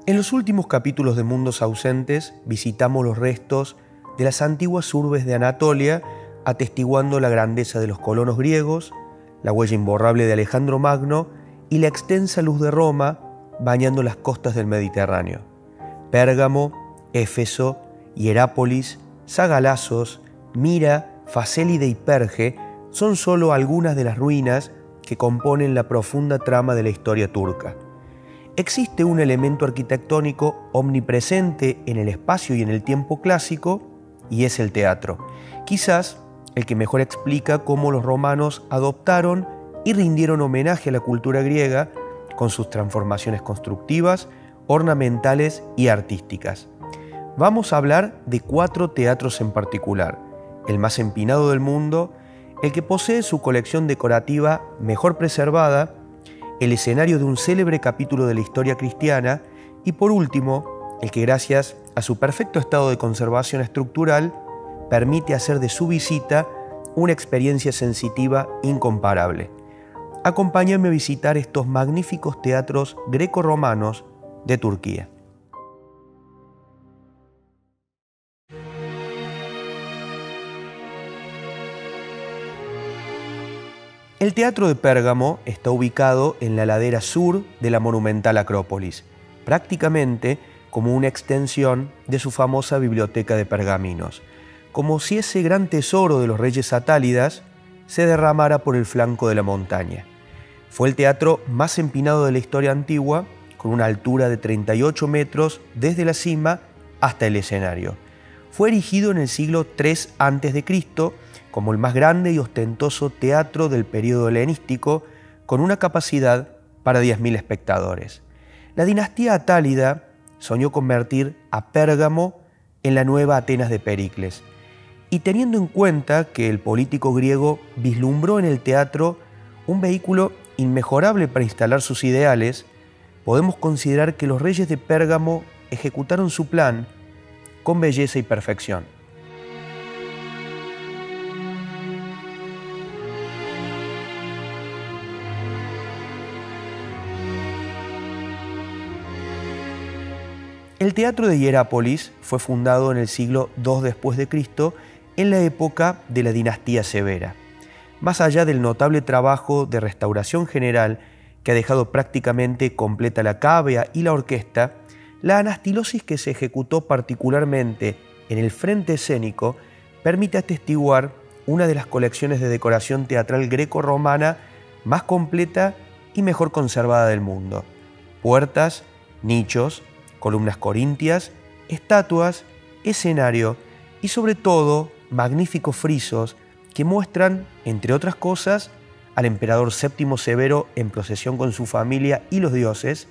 En los últimos capítulos de Mundos Ausentes visitamos los restos de las antiguas urbes de Anatolia, atestiguando la grandeza de los colonos griegos, la huella imborrable de Alejandro Magno y la extensa luz de Roma bañando las costas del Mediterráneo. Pérgamo, Éfeso, Hierápolis, Sagalassos, Mira, Facélide y Perge son solo algunas de las ruinas que componen la profunda trama de la historia turca. Existe un elemento arquitectónico omnipresente en el espacio y en el tiempo clásico, y es el teatro. Quizás el que mejor explica cómo los romanos adoptaron y rindieron homenaje a la cultura griega con sus transformaciones constructivas, ornamentales y artísticas. Vamos a hablar de 4 teatros en particular: el más empinado del mundo, el que posee su colección decorativa mejor preservada, el escenario de un célebre capítulo de la historia cristiana y, por último, el que gracias a su perfecto estado de conservación estructural permite hacer de su visita una experiencia sensitiva incomparable. Acompáñame a visitar estos magníficos teatros greco-romanos de Turquía. El Teatro de Pérgamo está ubicado en la ladera sur de la monumental Acrópolis, prácticamente como una extensión de su famosa biblioteca de pergaminos, como si ese gran tesoro de los reyes atálidas se derramara por el flanco de la montaña. Fue el teatro más empinado de la historia antigua, con una altura de 38 metros desde la cima hasta el escenario. Fue erigido en el siglo III a.C., como el más grande y ostentoso teatro del período helenístico, con una capacidad para 10.000 espectadores. La dinastía atálida soñó convertir a Pérgamo en la nueva Atenas de Pericles, y teniendo en cuenta que el político griego vislumbró en el teatro un vehículo inmejorable para instalar sus ideales, podemos considerar que los reyes de Pérgamo ejecutaron su plan con belleza y perfección. El teatro de Hierápolis fue fundado en el siglo II después de Cristo, en la época de la dinastía Severa. Más allá del notable trabajo de restauración general que ha dejado prácticamente completa la cávea y la orquesta, la anastilosis que se ejecutó particularmente en el frente escénico permite atestiguar una de las colecciones de decoración teatral greco-romana más completa y mejor conservada del mundo. Puertas, nichos, columnas corintias, estatuas, escenario y sobre todo magníficos frisos que muestran, entre otras cosas, al emperador Séptimo Severo en procesión con su familia y los dioses,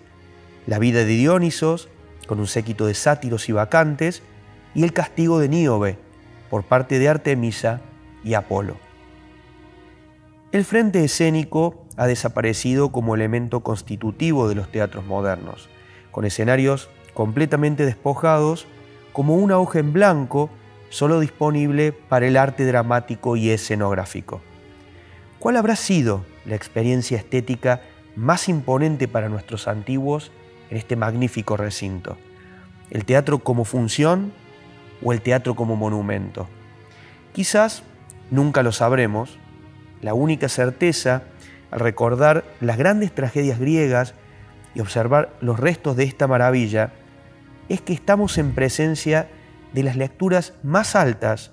la vida de Dionisos con un séquito de sátiros y bacantes y el castigo de Níobe por parte de Artemisa y Apolo. El frente escénico ha desaparecido como elemento constitutivo de los teatros modernos, con escenarios completamente despojados, como una hoja en blanco, solo disponible para el arte dramático y escenográfico. ¿Cuál habrá sido la experiencia estética más imponente para nuestros antiguos en este magnífico recinto? ¿El teatro como función o el teatro como monumento? Quizás nunca lo sabremos. La única certeza, al recordar las grandes tragedias griegas y observar los restos de esta maravilla, es que estamos en presencia de las lecturas más altas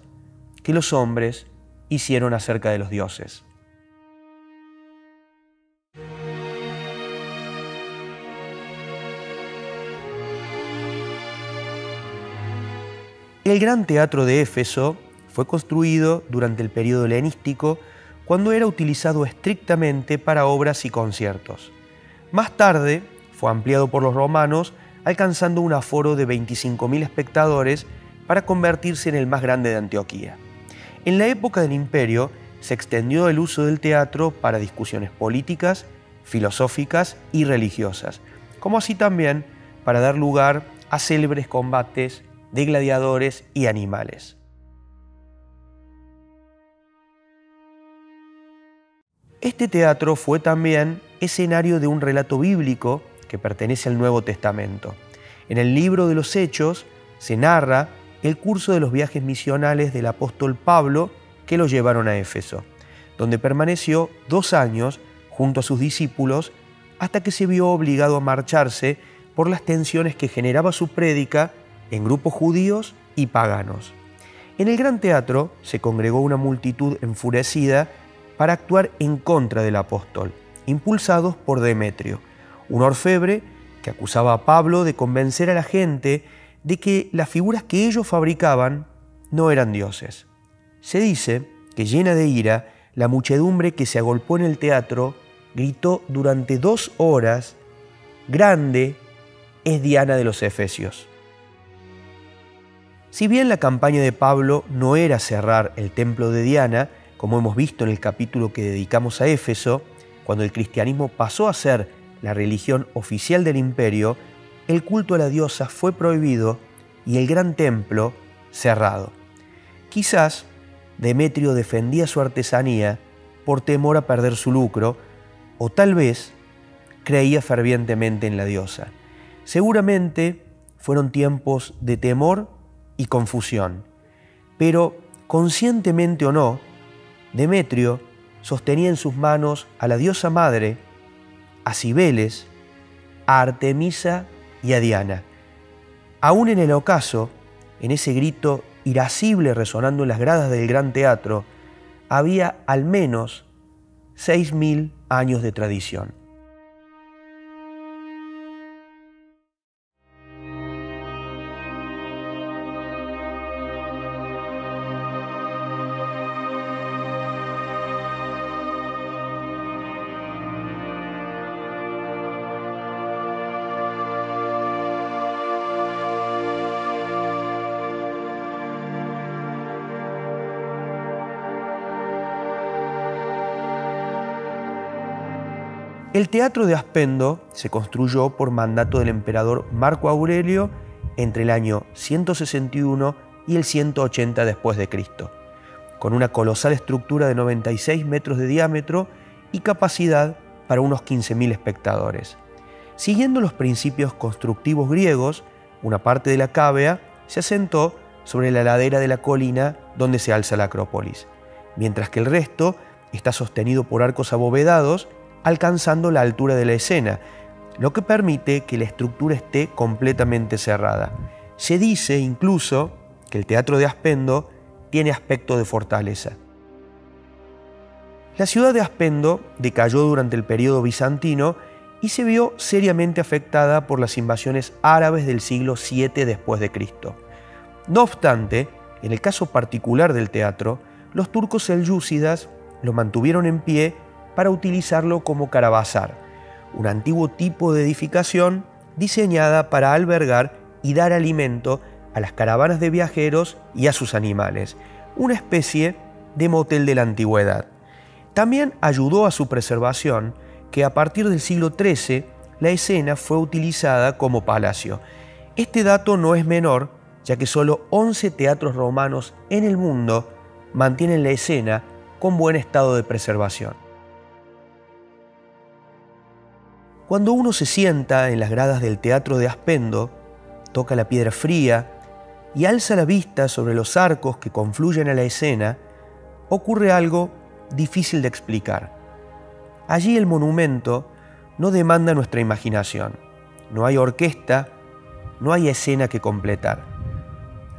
que los hombres hicieron acerca de los dioses. El Gran Teatro de Éfeso fue construido durante el período helenístico, cuando era utilizado estrictamente para obras y conciertos. Más tarde fue ampliado por los romanos, alcanzando un aforo de 25.000 espectadores para convertirse en el más grande de Antioquía. En la época del Imperio se extendió el uso del teatro para discusiones políticas, filosóficas y religiosas, como así también para dar lugar a célebres combates de gladiadores y animales. Este teatro fue también escenario de un relato bíblico que pertenece al Nuevo Testamento. En el libro de los Hechos se narra el curso de los viajes misionales del apóstol Pablo que lo llevaron a Éfeso, donde permaneció 2 años junto a sus discípulos hasta que se vio obligado a marcharse por las tensiones que generaba su prédica en grupos judíos y paganos. En el Gran Teatro se congregó una multitud enfurecida para actuar en contra del apóstol, impulsados por Demetrio, un orfebre que acusaba a Pablo de convencer a la gente de que las figuras que ellos fabricaban no eran dioses. Se dice que, llena de ira, la muchedumbre que se agolpó en el teatro gritó durante 2 horas: «Grande es Diana de los Efesios». Si bien la campaña de Pablo no era cerrar el templo de Diana, como hemos visto en el capítulo que dedicamos a Éfeso, cuando el cristianismo pasó a ser la religión oficial del imperio, el culto a la diosa fue prohibido y el gran templo cerrado. Quizás Demetrio defendía su artesanía por temor a perder su lucro, o tal vez creía fervientemente en la diosa. Seguramente fueron tiempos de temor y confusión, pero conscientemente o no, Demetrio sostenía en sus manos a la diosa madre, a Cibeles, a Artemisa y a Diana. Aún en el ocaso, en ese grito irascible resonando en las gradas del Gran Teatro, había al menos 6.000 años de tradición. El Teatro de Aspendo se construyó por mandato del emperador Marco Aurelio entre el año 161 y el 180 después de Cristo, con una colosal estructura de 96 metros de diámetro y capacidad para unos 15.000 espectadores. Siguiendo los principios constructivos griegos, una parte de la cávea se asentó sobre la ladera de la colina donde se alza la Acrópolis, mientras que el resto está sostenido por arcos abovedados alcanzando la altura de la escena, lo que permite que la estructura esté completamente cerrada. Se dice incluso que el Teatro de Aspendo tiene aspecto de fortaleza. La ciudad de Aspendo decayó durante el período bizantino y se vio seriamente afectada por las invasiones árabes del siglo VII después de Cristo. No obstante, en el caso particular del teatro, los turcos selyúcidas lo mantuvieron en pie para utilizarlo como caravasar, un antiguo tipo de edificación diseñada para albergar y dar alimento a las caravanas de viajeros y a sus animales, una especie de motel de la antigüedad. También ayudó a su preservación que a partir del siglo XIII la escena fue utilizada como palacio. Este dato no es menor, ya que solo 11 teatros romanos en el mundo mantienen la escena con buen estado de preservación. Cuando uno se sienta en las gradas del Teatro de Aspendo, toca la piedra fría y alza la vista sobre los arcos que confluyen a la escena, ocurre algo difícil de explicar. Allí el monumento no demanda nuestra imaginación. No hay orquesta, no hay escena que completar.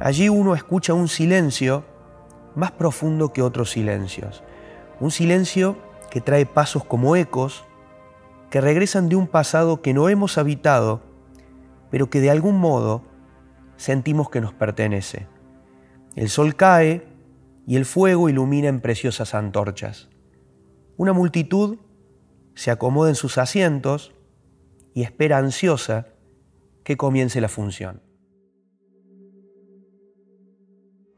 Allí uno escucha un silencio más profundo que otros silencios. Un silencio que trae pasos como ecos, que regresan de un pasado que no hemos habitado, pero que de algún modo sentimos que nos pertenece. El sol cae y el fuego ilumina en preciosas antorchas. Una multitud se acomoda en sus asientos y espera ansiosa que comience la función.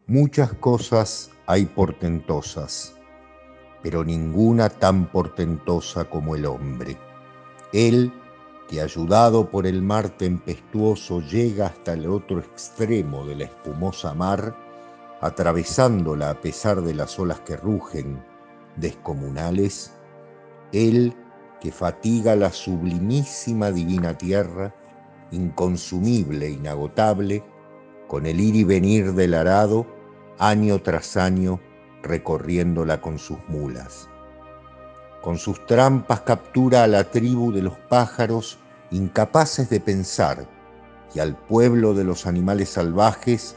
Muchas cosas hay portentosas, pero ninguna tan portentosa como el hombre. Él, que ayudado por el mar tempestuoso llega hasta el otro extremo de la espumosa mar, atravesándola a pesar de las olas que rugen, descomunales, él que fatiga la sublimísima divina tierra, inconsumible, inagotable, con el ir y venir del arado, año tras año, recorriéndola con sus mulas. Con sus trampas captura a la tribu de los pájaros incapaces de pensar, y al pueblo de los animales salvajes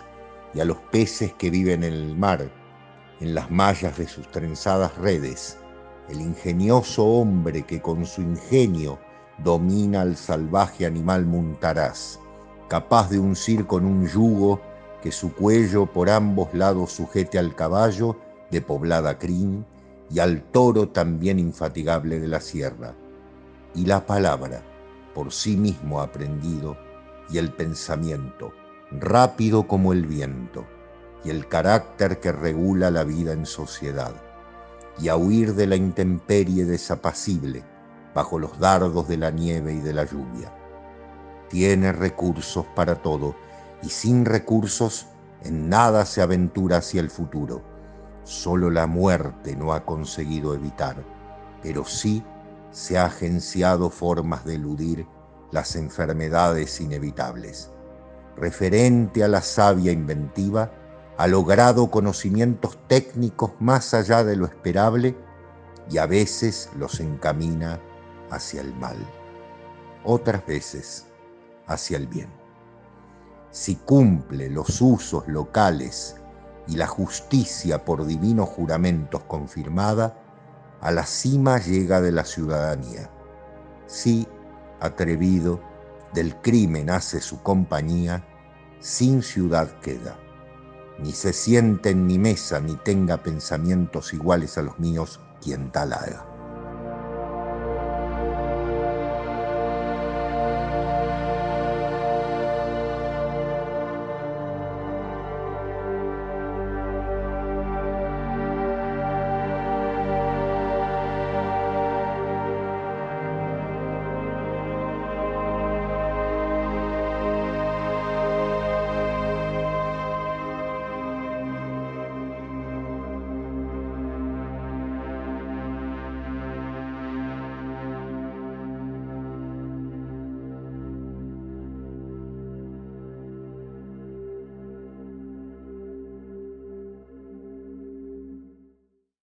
y a los peces que viven en el mar, en las mallas de sus trenzadas redes, el ingenioso hombre que con su ingenio domina al salvaje animal muntaraz, capaz de uncir con un yugo que su cuello por ambos lados sujete al caballo de poblada crin y al toro también infatigable de la sierra, y la palabra, por sí mismo aprendido, y el pensamiento, rápido como el viento, y el carácter que regula la vida en sociedad, y a huir de la intemperie desapacible bajo los dardos de la nieve y de la lluvia. Tiene recursos para todo, y sin recursos en nada se aventura hacia el futuro. Solo la muerte no ha conseguido evitar, pero sí se ha agenciado formas de eludir las enfermedades inevitables. Referente a la sabia inventiva, ha logrado conocimientos técnicos más allá de lo esperable y a veces los encamina hacia el mal, otras veces hacia el bien. Si cumple los usos locales y la justicia por divinos juramentos confirmada, a la cima llega de la ciudadanía. Si, atrevido, del crimen hace su compañía, sin ciudad queda. Ni se siente en mi mesa, ni tenga pensamientos iguales a los míos quien tal haga.